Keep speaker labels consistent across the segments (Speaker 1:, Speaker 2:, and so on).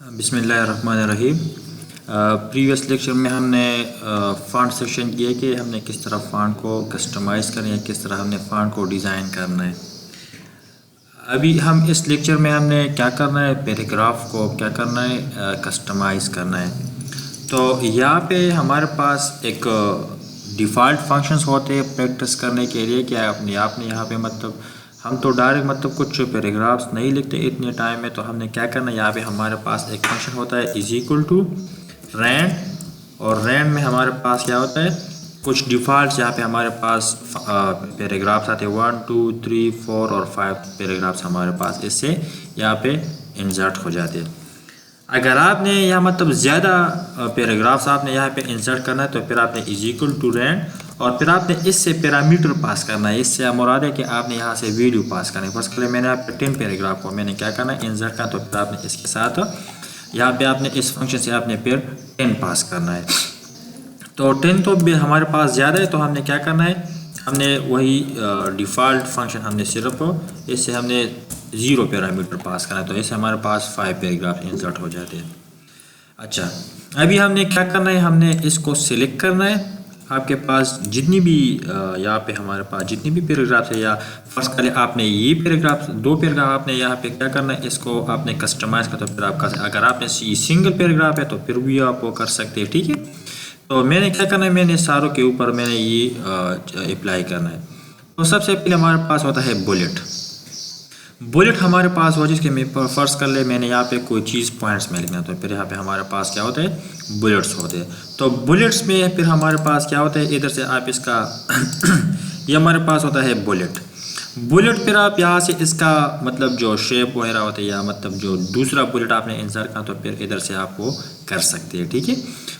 Speaker 1: बिस्मिल्लाहिर्रहमानिर्रहीम। Previous lecture में हमने फ़ॉन्ट सेक्शन किया कि हमने किस तरह फ़ॉन्ट को कस्टमाइज़ करना है, किस तरह हमने फ़ॉन्ट को डिज़ाइन करना है। अभी हम इस लेक्चर में हमने क्या करना है, पैराग्राफ को क्या करना है, कस्टमाइज़ करना है। तो यहाँ पे हमारे पास एक डिफ़ॉल्ट फंक्शंस होते हैं प्रैक्टिस करने के लिए। क्या अपने आपने यहाँ पे मतलब हम तो डायरेक्ट कुछ पैराग्राफ्स नहीं लिखते इतने टाइम में, तो हमने क्या करना है, यहाँ पे हमारे पास एक फंक्शन होता है इज इक्वल टू रैंड, और रैंड में हमारे पास क्या होता है, कुछ डिफ़ॉल्ट यहाँ पे हमारे पास पैराग्राफ्स आते हैं 1 2 3 4 और 5 पैराग्राफ्स हमारे पास इससे यहाँ पे इंसर्ट हो जाते हैं। अगर आपने यहाँ ज़्यादा पैराग्राफ्स आपने यहाँ पे इंसर्ट करना है तो फिर आपने इज इक्वल टू रैंड और फिर आपने इससे पैरामीटर पास करना है। इससे मुराद है कि आपने यहाँ से वैल्यू पास करना है। फर्स्ट के लिए मैंने यहाँ पे 10 पैराग्राफ को मैंने क्या करना है, इंसर्ट करना, तो फिर आपने इसके साथ यहाँ पे आपने इस फंक्शन से आपने फिर 10 पास करना है। तो 10 तो हमारे पास ज़्यादा है, तो हमने क्या करना है, हमने वही डिफ़ॉल्ट फंक्शन हमने सिर्फ इससे हमने 0 पैरामीटर पास करना है, तो इससे हमारे पास 5 पैराग्राफ इंसर्ट हो जाते हैं। अच्छा, अभी हमने क्या करना है, हमने इसको सिलेक्ट करना है। आपके पास जितनी भी यहाँ पे हमारे पास जितनी भी पैराग्राफ है, या फर्स्ट पहले आपने ये पैराग्राफ 2 पैराग्राफ आपने यहाँ पे क्या करना है, इसको आपने कस्टमाइज़ कर, तो फिर आपका अगर आपने सिंगल पैराग्राफ है तो फिर भी आप वो कर सकते हैं, ठीक है। तो मैंने क्या करना है, मैंने सारों के ऊपर मैंने ये अप्लाई करना है। तो सबसे पहले हमारे पास होता है बुलेट हमारे पास हो, जिसके मैं फर्स्ट कर ले मैंने यहाँ पे कोई चीज़ पॉइंट्स में लिखना, तो फिर यहाँ पे हमारे पास क्या होता है, बुलेट्स होते हैं। तो बुलेट्स में फिर हमारे पास क्या होता है, इधर से आप इसका ये हमारे पास होता है बुलेट फिर आप यहाँ से इसका मतलब जो शेप वगैरह होता है, या मतलब जो दूसरा बुलेट आपने इंसर्ट करना, तो फिर इधर से आप वो कर सकते हैं, ठीक है।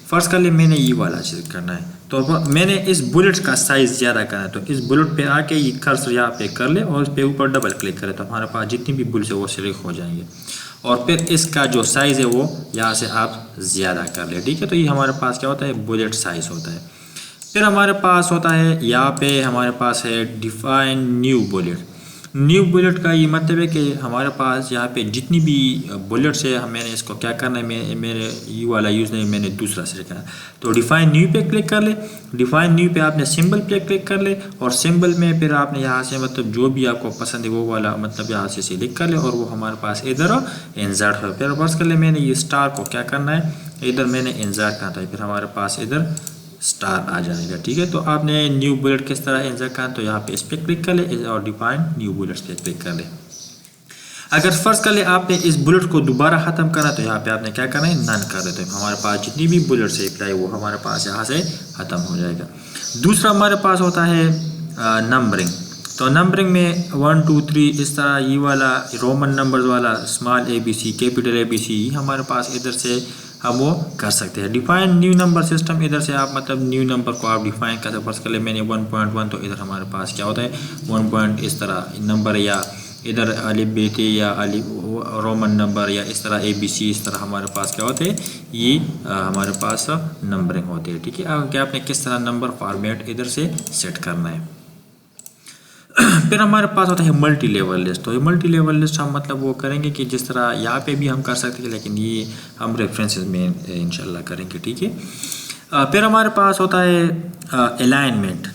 Speaker 1: फर्स्ट कर ले मैंने ये वाला चीज़ करना है, तो मैंने इस बुलेट का साइज़ ज़्यादा करना है, तो इस बुलेट पे आके ये कर्सर यहाँ पे कर ले और इस पे ऊपर डबल क्लिक करें, तो हमारे पास जितनी भी बुलेट्स है वो सिलेक्ट हो जाएंगे, और फिर इसका जो साइज़ है वो यहाँ से आप ज़्यादा कर ले, ठीक है। तो ये हमारे पास क्या होता है, बुलेट साइज़ होता है। फिर हमारे पास होता है यहाँ पे हमारे पास है डिफाइन न्यू बुलेट का ये मतलब है कि हमारे पास यहाँ पे जितनी भी बुलेट्स है, मैंने इसको क्या करना है, मेरे ये वाला यूज़ नहीं, मैंने दूसरा से करना है। तो डिफाइन न्यू पे क्लिक कर ले, डिफाइन न्यू पे आपने सिंबल पे क्लिक कर ले, और सिंबल में फिर आपने यहाँ से मतलब जो भी आपको पसंद है वो वाला मतलब यहाँ से सिलेक्ट कर ले, और वो हमारे पास इधर इंसर्ट हो। फिर बस कर ले मैंने ये स्टार को क्या करना है, इधर मैंने इंसर्ट करना था, फिर हमारे पास इधर स्टार आ जाएगा, ठीक है। तो आपने न्यू बुलेट किस तरह इंसर्ट करना, तो यहाँ पे इस पर क्लिक कर ले और डिफाइन न्यू बुलेट्स पे क्लिक कर ले। अगर फर्स्ट कर ले आपने इस बुलेट को दोबारा ख़त्म करना, तो यहाँ पे आपने क्या करना है, नन कर देते हैं। हमारे पास जितनी भी बुलेट्स है वो हमारे पास यहाँ से ख़त्म हो जाएगा। दूसरा हमारे पास होता है नंबरिंग। तो नंबरिंग में 1 2 3 इस तरह ये वाला रोमन नंबर्स वाला स्मॉल ABC कैपिटल ABC हमारे पास इधर से हम वो कर सकते हैं। डिफाइन न्यू नंबर सिस्टम, इधर से आप मतलब न्यू नंबर को आप डिफाइन कर सकते। फर्स्ट कर ले मैंने 1.1, तो इधर हमारे पास क्या होता है 1 पॉइंट इस तरह नंबर, या इधर अलिफ बेटे या अलिफ रोमन नंबर, या इस तरह ABC इस तरह हमारे पास क्या होते हैं, ये हमारे पास नंबरिंग होते हैं, ठीक है। अब क्या आपने किस तरह नंबर फॉर्मेट इधर से सेट करना है। फिर हमारे पास होता है मल्टी लेवल लिस्ट। तो ये मल्टी लेवल लिस्ट हम मतलब वो करेंगे कि जिस तरह यहाँ पे भी हम कर सकते हैं, लेकिन ये हम रेफरेंसेस में इंशाल्लाह करेंगे, ठीक है। फिर हमारे पास होता है अलाइनमेंट।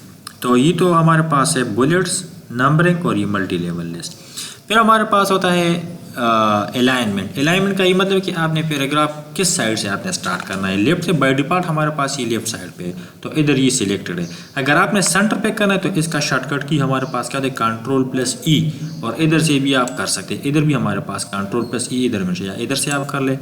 Speaker 1: तो ये तो हमारे पास है बुलेट्स, नंबरिंग और ये मल्टी लेवल लिस्ट। फिर हमारे पास होता है अलाइनमेंट का ये मतलब कि आपने पैराग्राफ किस साइड से आपने स्टार्ट करना है। लेफ्ट से बाय डिफ़ॉल्ट हमारे पास ये लेफ्ट साइड पे है, तो इधर ये सिलेक्टेड है। अगर आपने सेंटर पे करना है तो इसका शॉर्टकट की हमारे पास क्या है, Ctrl+E, और इधर से भी आप कर सकते हैं। इधर भी हमारे पास Ctrl+E इधर में या इधर से आप कर ले।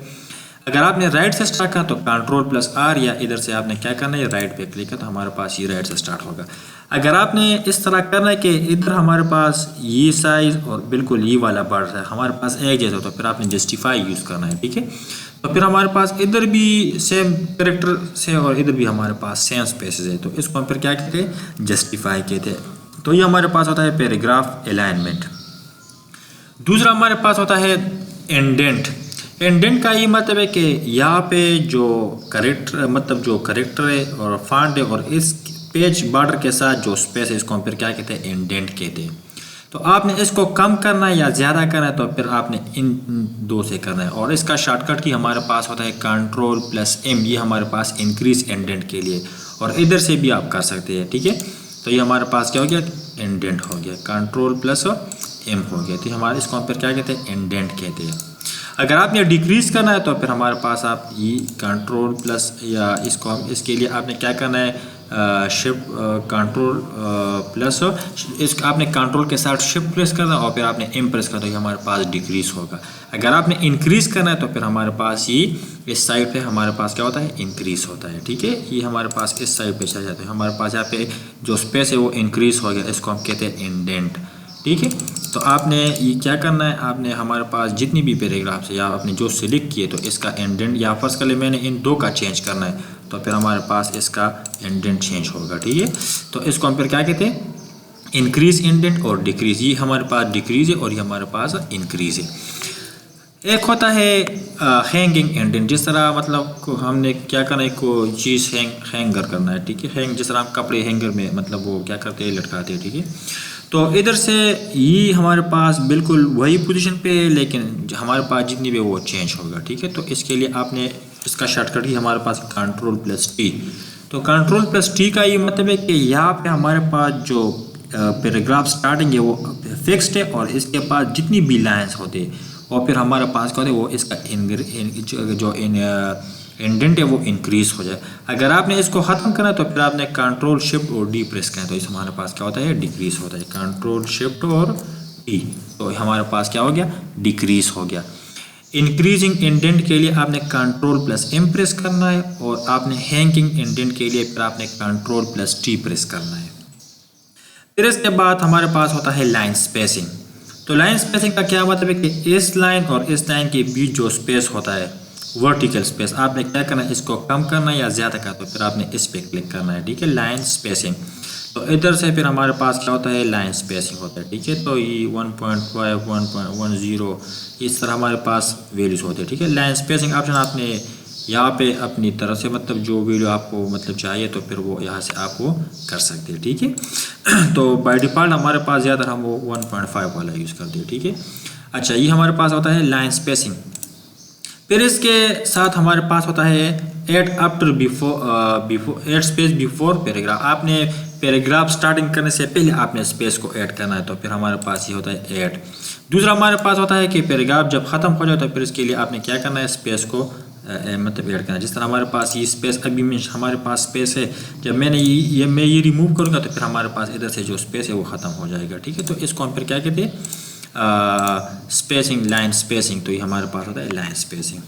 Speaker 1: अगर आपने राइट से स्टार्ट करना तो Ctrl+R, या इधर से आपने क्या करना है, राइट पे क्लिक है, तो हमारे पास ये राइट से स्टार्ट होगा। अगर आपने इस तरह करना है कि इधर हमारे पास ये साइज़ और बिल्कुल ये वाला बॉर्डर है हमारे पास एक जैसा, तो फिर आपने जस्टिफाई यूज़ करना है, ठीक है। तो फिर हमारे पास इधर भी सेम कैरेक्टर से और इधर भी हमारे पास सेम स्पेसेस है, तो इसको हम फिर क्या कहते हैं, जस्टिफाई कहते हैं। तो ये हमारे पास होता है पैराग्राफ अलाइनमेंट। दूसरा हमारे पास होता है इंडेंट का ये मतलब है कि यहाँ पे जो करेक्टर है और फॉन्ट है और इस पेज बॉर्डर के साथ जो स्पेस है, इसको हम फिर क्या कहते हैं, इंडेंट कहते हैं। तो आपने इसको कम करना है या ज़्यादा करना है तो फिर आपने इन दो से करना है। और इसका शॉर्टकट की हमारे पास होता है Ctrl+M, ये हमारे पास इंक्रीज इंडेंट के लिए, और इधर से भी आप कर सकते हैं, ठीक है। तो ये हमारे पास क्या हो गया, इंडेंट हो गया, Ctrl+M हो गया। तो हमारे इसको हम फिर क्या कहते हैं, इंडेंट कहते हैं। अगर आपने डिक्रीज करना है तो फिर हमारे पास आप ये कंट्रोल प्लस, या इसको हम इसके लिए आपने क्या करना है, शिफ्ट कंट्रोल प्लस, इस आपने कंट्रोल के साथ शिफ्ट प्रेस करना और फिर आपने एम प्रेस करना, तो हमारे पास डिक्रीज होगा। अगर आपने इंक्रीज करना है तो फिर हमारे पास ये इस साइड पे हमारे पास क्या होता है, इंक्रीज होता है, ठीक है। ये हमारे पास इस साइड पे चला जाता है, हमारे पास यहाँ पे जो स्पेस है वो इंक्रीज हो गया, इसको हम कहते हैं इंडेंट, ठीक है। तो आपने ये क्या करना है, आपने हमारे पास जितनी भी पैराग्राफ्स है या आपने जो सिलेक्ट किए तो इसका इंडेंट, या फर्स्ट के लिए मैंने इन दो का चेंज करना है तो फिर हमारे पास इसका इंडेंट चेंज होगा, ठीक है। तो इसको हम फिर क्या कहते हैं, इंक्रीज इंडेंट और डिक्रीज। ये हमारे पास डिक्रीज है और ये हमारे पास इंक्रीज है। एक होता है हैंगिंग इंडेंट, जिस तरह मतलब हमने क्या करना है, कोई चीज़ हैंगर करना है, ठीक है। हैंग जिस तरह हम कपड़े हैंगर में मतलब वो क्या करते हैं, लटकाते हैं, ठीक है। तो इधर से ये हमारे पास बिल्कुल वही पोजीशन पे है, लेकिन हमारे पास जितनी भी वो चेंज होगा, ठीक है। तो इसके लिए आपने इसका शॉर्टकट ही हमारे पास Ctrl+T। तो Ctrl+T का ये मतलब है कि यहाँ पे हमारे पास जो पैराग्राफ स्टार्टिंग है वो फिक्स्ड है, और इसके पास जितनी भी लाइन्स होते हैं और फिर हमारे पास क्या होता है, वो इसका जो इंडेंट है वो इंक्रीज हो जाए। अगर आपने इसको ख़त्म करना तो फिर आपने Ctrl+Shift+D प्रेस करें, तो इस हमारे पास क्या होता है, डिक्रीज होता है, Ctrl+Shift+D, तो हमारे पास क्या हो गया, डिक्रीज हो गया। इंक्रीजिंग इंडेंट के लिए आपने Ctrl+M प्रेस करना है, और आपने हैंगिंग इंडेंट के लिए फिर आपने Ctrl+T प्रेस करना है। फिर इसके बाद हमारे पास होता है लाइन स्पेसिंग। तो लाइन स्पेसिंग का क्या मतलब है कि इस लाइन और इस लाइन के बीच जो स्पेस होता है, वर्टिकल स्पेस, आपने क्या करना है, इसको कम करना है या ज़्यादा करना, तो फिर आपने इस पर क्लिक करना है, ठीक है, लाइन स्पेसिंग। तो इधर से फिर हमारे पास क्या होता है, लाइन स्पेसिंग होता है, ठीक है। तो ये 1.5 1.10 इस तरह हमारे पास वैल्यूज होते हैं, ठीक है। लाइन स्पेसिंग ऑप्शन आपने यहाँ पे अपनी तरफ से मतलब जो वीडियो आपको मतलब चाहिए तो फिर वो यहाँ से आप वो कर सकते हैं, ठीक है। तो बाय डिफ़ॉल्ट हमारे पास ज़्यादा हम वो 1.5 वाला यूज़ करते हैं, ठीक है। अच्छा, ये हमारे पास होता है लाइन स्पेसिंग। फिर इसके साथ हमारे पास होता है add after before add space before paragraph. आपने पैराग्राफ स्टार्टिंग करने से पहले आपने स्पेस को ऐड करना है, तो फिर हमारे पास ये होता है ऐड। दूसरा हमारे पास होता है कि पैराग्राफ जब ख़त्म हो जाए तो फिर इसके लिए आपने क्या करना है, स्पेस को मतलब ऐड करना है। जिस तरह हमारे पास ये स्पेस अभी में हमारे पास स्पेस है, जब मैंने ये रिमूव करूँगा तो फिर हमारे पास इधर से जो स्पेस है वो ख़त्म हो जाएगा, ठीक है। तो इसको हम फिर क्या कहते हैं, स्पेसिंग, लाइन स्पेसिंग। तो ये हमारे पास होता है लाइन स्पेसिंग।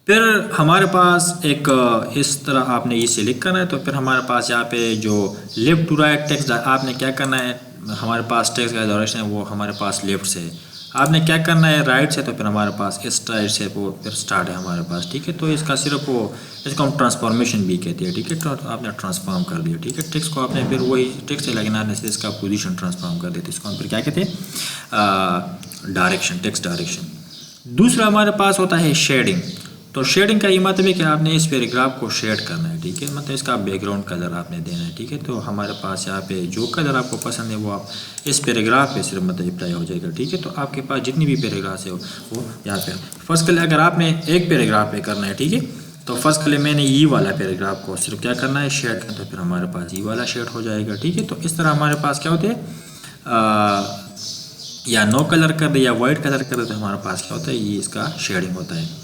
Speaker 1: फिर हमारे पास एक इस तरह आपने ये सिलेक्ट करना है, तो फिर हमारे पास यहाँ पे जो लेफ्ट टू राइट टेक्स्ट आपने क्या करना है, हमारे पास टेक्स्ट का डायरेक्शन है वो हमारे पास लेफ्ट से है, आपने क्या करना है राइट से, तो फिर हमारे पास इस साइड से वो फिर स्टार्ट है हमारे पास, ठीक है। तो इसका सिर्फ वो इसको हम ट्रांसफॉर्मेशन भी कहते हैं, ठीक है। तो आपने ट्रांसफॉर्म कर दिया, ठीक है। टेक्स्ट को आपने फिर वही टेक्स्ट से लेकिन आपने इसका पोजीशन ट्रांसफॉर्म कर देते, इसको हम फिर क्या कहते हैं, डायरेक्शन, टेक्स्ट डायरेक्शन। दूसरा हमारे पास होता है शेडिंग। तो शेडिंग का ये मतलब है कि आपने इस पैराग्राफ को शेड करना है, ठीक है, मतलब इसका बैकग्राउंड कलर आपने देना है, ठीक है। तो हमारे पास यहाँ पे जो कलर आपको पसंद है वो आप इस पैराग्राफ पे सिर्फ मतलब अप्लाई हो जाएगा, ठीक है। तो आपके पास जितनी भी पैराग्राफ है वो यहाँ पे फर्स्ट के लिए अगर आपने एक पैराग्राफ पे करना है, ठीक है, तो फर्स्ट के लिए मैंने ये वाला पैराग्राफ को सिर्फ क्या करना है, शेड करना, तो फिर हमारे पास ये वाला शेड हो जाएगा, ठीक है। तो इस तरह हमारे पास क्या होते हैं, या नो कलर कर दे या वाइट कलर कर दे, तो हमारे पास क्या होता है, ये इसका शेडिंग होता है।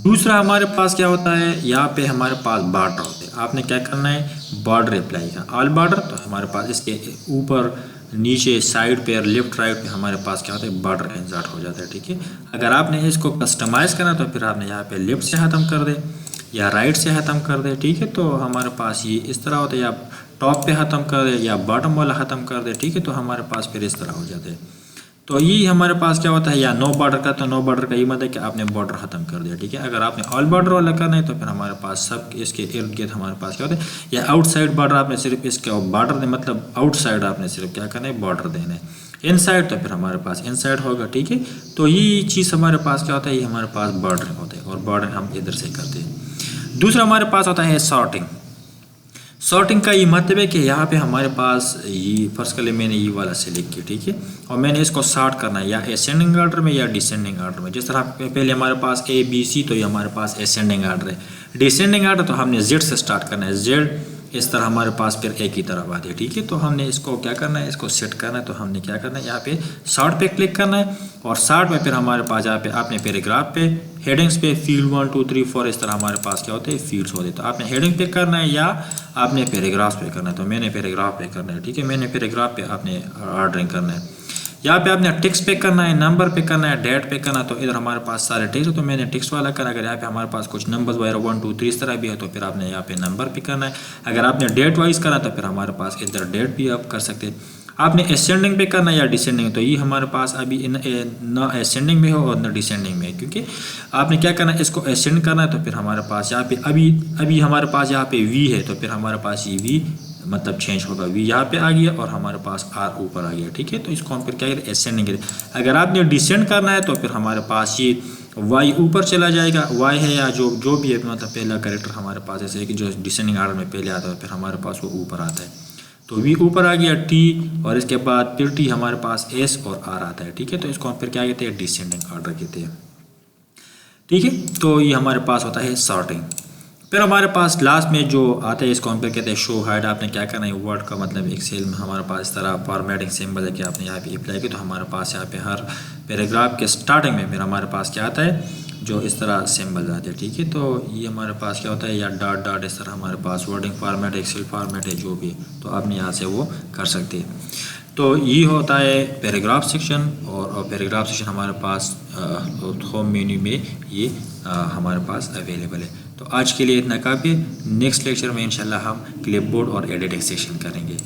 Speaker 1: दूसरा हमारे पास क्या होता है, यहाँ पे हमारे पास बॉर्डर होते हैं, आपने क्या करना है, बॉर्डर अप्लाई करना, ऑल बॉर्डर। तो हमारे पास इसके ऊपर नीचे साइड पे और लेफ्ट राइट पे हमारे पास क्या होता है, बॉर्डर इंसर्ट हो जाता है, ठीक है। अगर आपने इसको कस्टमाइज़ करना तो फिर आपने यहाँ पे लेफ्ट से ख़त्म कर दे या राइट से ख़त्म कर दे, ठीक है। तो हमारे पास ये इस तरह होता है, या टॉप पे ख़त्म कर दे या बॉटम वाला ख़त्म कर दे, ठीक है। तो हमारे पास फिर इस तरह हो जाते हैं। तो ये हमारे पास क्या होता है, या नो बॉर्डर का, तो नो बॉर्डर का ये मतलब है कि आपने बॉर्डर ख़त्म कर दिया, ठीक है। अगर आपने ऑल बॉर्डर वाला करना है तो फिर हमारे पास सब इसके इर्द गिर्द हमारे पास क्या होता है, या आउटसाइड बॉर्डर, आपने सिर्फ इसके बॉर्डर दे मतलब आउटसाइड आपने सिर्फ क्या करना है, बॉर्डर देना है। इनसाइड तो फिर हमारे पास इनसाइड होगा, ठीक है। तो ये चीज़ हमारे पास क्या होता है, ये हमारे पास बॉर्डर होता है, और बॉर्डर हम इधर से करते हैं। दूसरा हमारे पास होता है सॉर्टिंग। सॉर्टिंग का ये मतलब है कि यहाँ पे हमारे पास ये फर्स्ट कर ले मैंने ये वाला सेलेक्ट किया, ठीक है, और मैंने इसको सॉर्ट करना है या असेंडिंग ऑर्डर में या डिसेंडिंग ऑर्डर में। जिस तरह पहले हमारे पास ए बी सी, तो ये हमारे पास असेंडिंग ऑर्डर है। डिसेंडिंग ऑर्डर तो हमने जेड से स्टार्ट करना है, जेड इस तरह हमारे पास फिर एक ही तरफ आती है, ठीक है। तो हमने इसको क्या करना है, इसको सेट करना है। तो हमने क्या करना है, यहाँ पे सॉर्ट पे क्लिक करना है और सॉर्ट में फिर हमारे पास यहाँ पे आपने पैराग्राफ पे हेडिंग्स पे फील्ड 1 2 3 4 इस तरह हमारे पास क्या होते हैं, फील्ड्स होते हैं। तो आपने हेडिंग पे करना है या आपने पैराग्राफ पे करना है। तो मैंने पैराग्राफ पे करना है, ठीक है। मैंने पैराग्राफ पे आपने ऑर्डरिंग करना है। यहाँ पे आपने टेक्स्ट पे करना है, नंबर पे करना है, डेट पे करना है। तो इधर हमारे पास सारे टेक्स्ट, तो मैंने टेक्स्ट वाला करना है। अगर यहाँ पे हमारे पास कुछ नंबर्स वगैरह 1 2 3 इस तरह भी है तो फिर आपने यहाँ पे नंबर पे करना है। अगर आपने डेट वाइज करना तो फिर हमारे पास इधर डेट भी आप कर सकते हैं। आपने असेंडिंग पे करना है या डिसेंडिंग, तो ये हमारे पास अभी ना असेंडिंग में हो और ना डिसेंडिंग में है, क्योंकि आपने क्या करना है, इसको असेंड करना है। तो फिर हमारे पास यहाँ पे अभी हमारे पास यहाँ पे वी है, तो फिर हमारे पास ये वी मतलब चेंज होगा, वी यहाँ पे आ गया और हमारे पास आर ऊपर आ गया, ठीक है। तो इसको हम फिर क्या करें, असेंडिंग करें। अगर आपने डिसेंड करना है तो फिर हमारे पास ये वाई ऊपर चला जाएगा, वाई है या जो भी है, मतलब पहला कैरेक्टर हमारे पास ऐसे है कि जो डिसेंडिंग ऑर्डर में पहले आता है, फिर हमारे पास वो ऊपर आता है। तो वी ऊपर आ गया, टी, और इसके बाद फिर टी हमारे पास एस और आर आता है, ठीक है। तो इसको हम फिर क्या कहते हैं, डिसेंडिंग ऑर्डर कहते हैं, ठीक है। तो ये हमारे पास होता है सॉर्टिंग। फिर हमारे पास लास्ट में जो आता है इसको हम फिर कहते हैं शो हाइड। आपने क्या करना है, वर्ड का मतलब एक्सेल में हमारे पास इस तरह फॉर्मेटिंग सिंबल है कि आपने यहाँ पे अप्लाई किया। तो हमारे पास यहाँ पे हर पैराग्राफ के स्टार्टिंग में फिर हमारे पास क्या आता है, जो इस तरह सिंबल आते हैं, ठीक है। तो ये हमारे पास क्या होता है, या डॉट डॉट इस तरह हमारे पास वर्डिंग फॉर्मेट, एक्सेल फॉर्मेट है जो भी, तो आपने यहाँ से वो कर सकते हैं। तो ये होता है पैराग्राफ सेक्शन, और पैराग्राफ सेक्शन हमारे पास होम मेन्यू में ये हमारे पास अवेलेबल है। तो आज के लिए इतना काफ़ी। नेक्स्ट लेक्चर में इंशाल्लाह हम क्लिपबोर्ड और एडिटिंग सेक्शन करेंगे।